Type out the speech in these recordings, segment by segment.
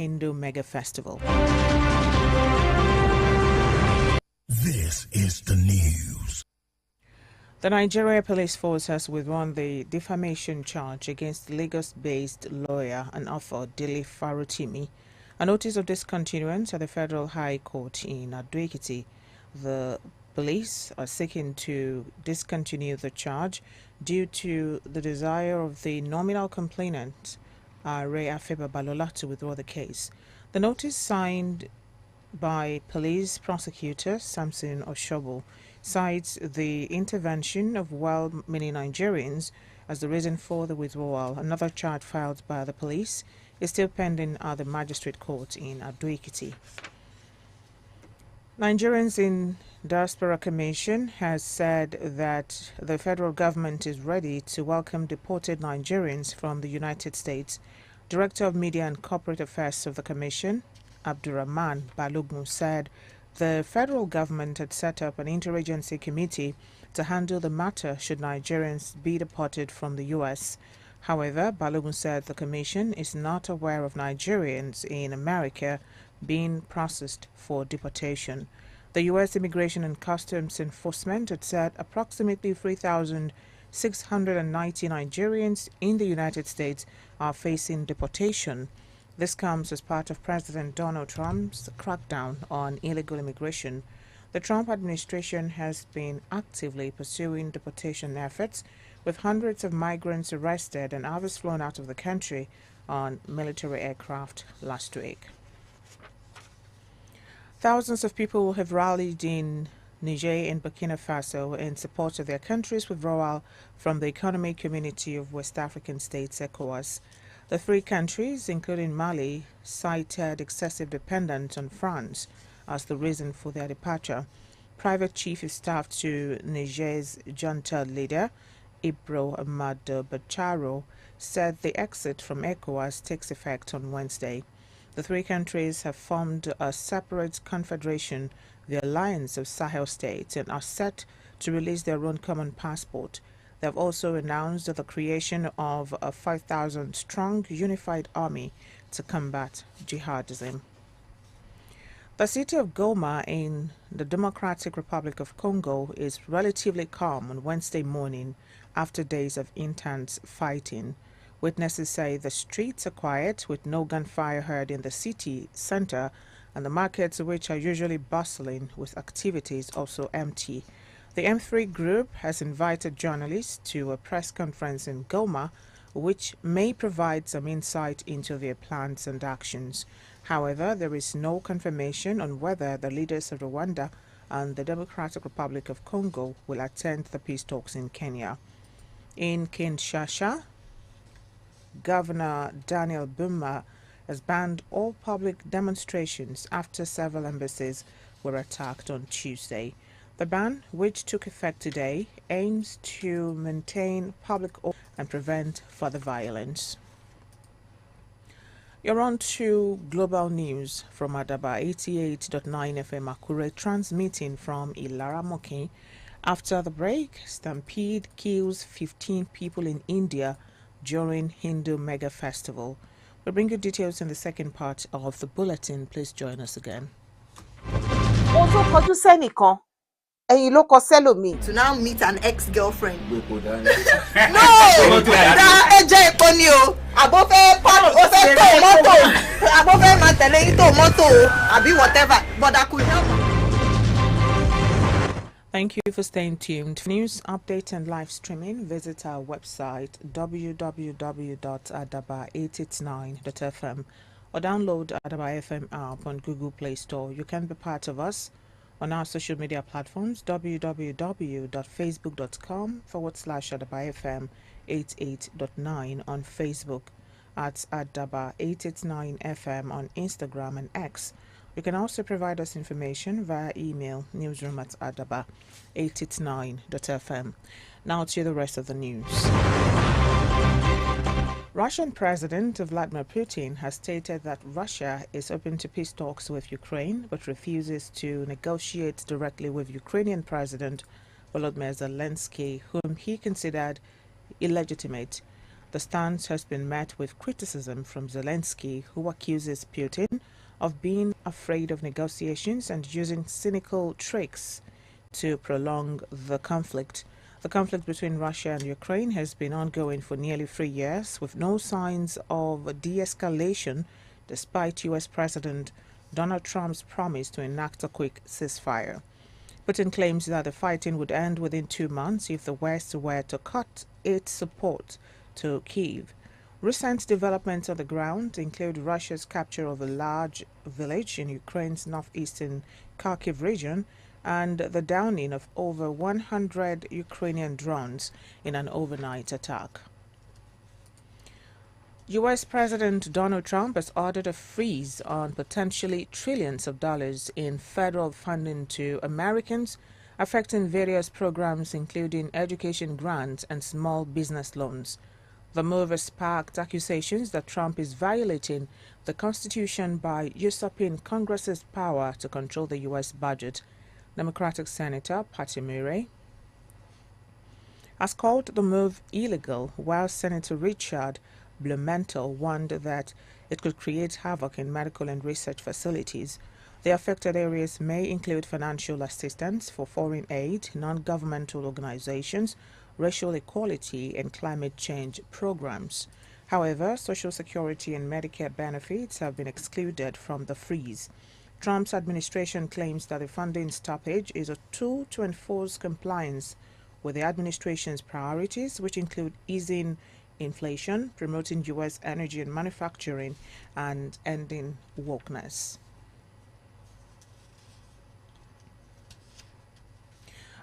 Hindu Mega Festival. This is the news. The Nigeria Police Force has withdrawn the defamation charge against Lagos-based lawyer and author Dele Farotimi. A notice of discontinuance at the Federal High Court in Ado-Ekiti. The police are seeking to discontinue the charge due to the desire of the nominal complainant, Ray Afeba Balola, to withdraw the case. The notice, signed by police prosecutor Samson Oshobo, cites the intervention of well-meaning Nigerians as the reason for the withdrawal. Another charge filed by the police is still pending at the magistrate court in Ado-Ekiti. Nigerians in Diaspora Commission has said that the federal government is ready to welcome deported Nigerians from the United States. Director of Media and Corporate Affairs of the Commission, Abdurrahman Balogun, said the federal government had set up an interagency committee to handle the matter should Nigerians be deported from the U.S. However, Balogun said the commission is not aware of Nigerians in America being processed for deportation. The U.S. Immigration and Customs Enforcement had said approximately 3,690 Nigerians in the United States are facing deportation. This comes as part of President Donald Trump's crackdown on illegal immigration. The Trump administration has been actively pursuing deportation efforts, with hundreds of migrants arrested and others flown out of the country on military aircraft last week. Thousands of people have rallied in Niger and Burkina Faso in support of their country's withdrawal from the Economic Community of West African States, ECOWAS. The three countries, including Mali, cited excessive dependence on France as the reason for their departure. Private Chief of Staff to Niger's junta leader, Ibro Amadou Bacharo, said the exit from ECOWAS takes effect on Wednesday. The three countries have formed a separate confederation, the Alliance of Sahel States, and are set to release their own common passport. They have also announced the creation of a 5,000-strong unified army to combat jihadism. The city of Goma in the Democratic Republic of Congo is relatively calm on Wednesday morning after days of intense fighting. Witnesses say the streets are quiet with no gunfire heard in the city center, and the markets, which are usually bustling with activities, also empty. The M3 group has invited journalists to a press conference in Goma, which may provide some insight into their plans and actions. However, there is no confirmation on whether the leaders of Rwanda and the Democratic Republic of Congo will attend the peace talks in Kenya. In Kinshasa, Governor Daniel Buma has banned all public demonstrations after several embassies were attacked on Tuesday. The ban, which took effect today, aims to maintain public order and prevent further violence. You're on to Global News from Adaba 88.9 FM Akure, transmitting from Ilaramoki. After the break, stampede kills 15 people in India during Hindu Mega Festival. We'll bring you details in the second part of the bulletin. Please join us again. To now meet an ex-girlfriend. No! Whatever. But I could help. Thank you for staying tuned. For news, updates, and live streaming, visit our website www.adaba889.fm or download AdabaFM app on Google Play Store. You can be part of us on our social media platforms, www.facebook.com/AdabaFM 88.9 on Facebook, at Adaba889FM on Instagram and X. You can also provide us information via email, newsroom@adaba889.fm. Now to the rest of the news. Russian President Vladimir Putin has stated that Russia is open to peace talks with Ukraine, but refuses to negotiate directly with Ukrainian President Volodymyr Zelensky, whom he considered illegitimate. The stance has been met with criticism from Zelensky, who accuses Putin of being afraid of negotiations and using cynical tricks to prolong the conflict. The conflict between Russia and Ukraine has been ongoing for nearly 3 years, with no signs of de-escalation despite U.S. President Donald Trump's promise to enact a quick ceasefire. Putin claims that the fighting would end within 2 months if the West were to cut its support to Kyiv. Recent developments on the ground include Russia's capture of a large village in Ukraine's northeastern Kharkiv region and the downing of over 100 Ukrainian drones in an overnight attack. U.S. President Donald Trump has ordered a freeze on potentially trillions of dollars in federal funding to Americans, affecting various programs including education grants and small business loans. The move has sparked accusations that Trump is violating the Constitution by usurping Congress's power to control the U.S. budget. Democratic Senator Patty Murray has called the move illegal, while Senator Richard Blumenthal warned that it could create havoc in medical and research facilities. The affected areas may include financial assistance for foreign aid, non-governmental organizations, racial equality, and climate change programs. However, Social Security and Medicare benefits have been excluded from the freeze. Trump's administration claims that the funding stoppage is a tool to enforce compliance with the administration's priorities, which include easing inflation, promoting U.S. energy and manufacturing, and ending wokeness.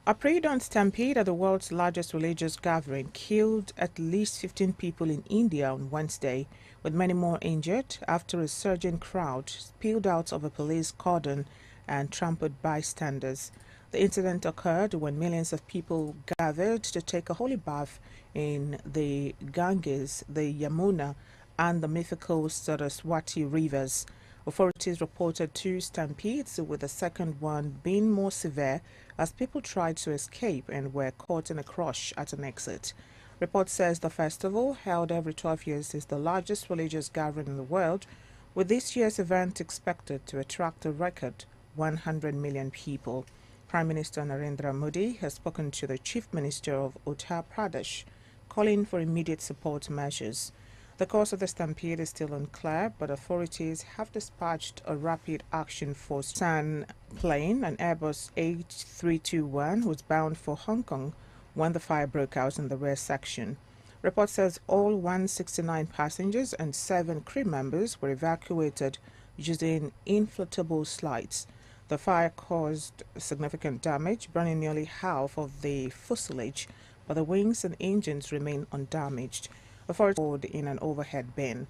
A pre-dawn stampede at the world's largest religious gathering killed at least 15 people in India on Wednesday, with many more injured after a surging crowd spilled out of a police cordon and trampled bystanders. The incident occurred when millions of people gathered to take a holy bath in the Ganges, the Yamuna, and the mythical Saraswati rivers. Authorities reported 2 stampedes, with the second one being more severe as people tried to escape and were caught in a crush at an exit. Report says the festival, held every 12 years, is the largest religious gathering in the world, with this year's event expected to attract a record 100 million people. Prime Minister Narendra Modi has spoken to the Chief Minister of Uttar Pradesh, calling for immediate support measures. The cause of the stampede is still unclear, but authorities have dispatched a rapid action force. San plane, an Airbus A321, was bound for Hong Kong when the fire broke out in the rear section. Report says all 169 passengers and 7 crew members were evacuated using inflatable slides. The fire caused significant damage, burning nearly half of the fuselage, but the wings and engines remain undamaged. Authorities stored in an overhead bin.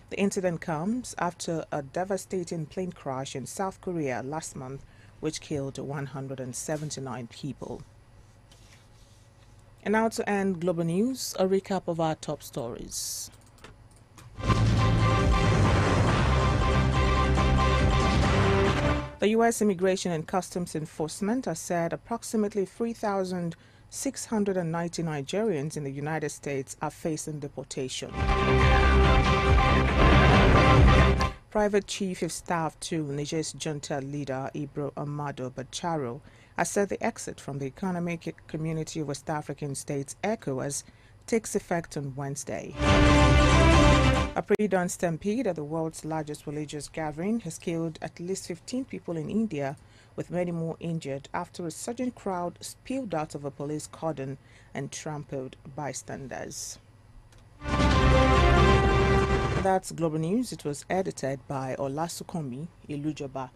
The incident comes after a devastating plane crash in South Korea last month, which killed 179 people. And now to end global news, a recap of our top stories. The U.S. Immigration and Customs Enforcement has said approximately 3,690 Nigerians in the United States are facing deportation. Private Chief of Staff to Niger's junta leader Ibro Amado Bacharo has said the exit from the Economic Community of West African States ECOWAS takes effect on Wednesday. A pre-dawn stampede at the world's largest religious gathering has killed at least 15 people in India, with many more injured after a surging crowd spilled out of a police cordon and trampled bystanders. That's Global News. It was edited by Olasukomi Ilujaba.